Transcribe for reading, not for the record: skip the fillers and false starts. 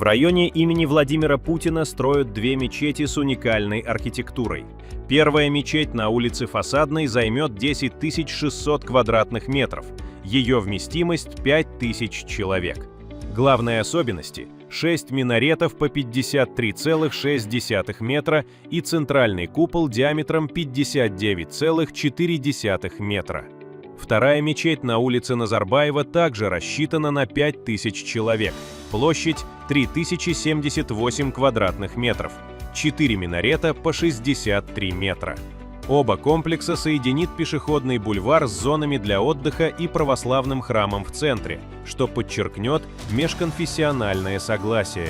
районе имени Владимира Путина строят две мечети с уникальной архитектурой. Первая мечеть на улице Фасадной займет 10 600 квадратных метров. Ее вместимость 5000 человек. Главные особенности – 6 минаретов по 53,6 метра и центральный купол диаметром 59,4 метра. Вторая мечеть на улице Назарбаева также рассчитана на 5000 человек. Площадь – 3078 квадратных метров. 4 минарета по 63 метра. Оба комплекса соединит пешеходный бульвар с зонами для отдыха и православным храмом в центре, что подчеркнет межконфессиональное согласие.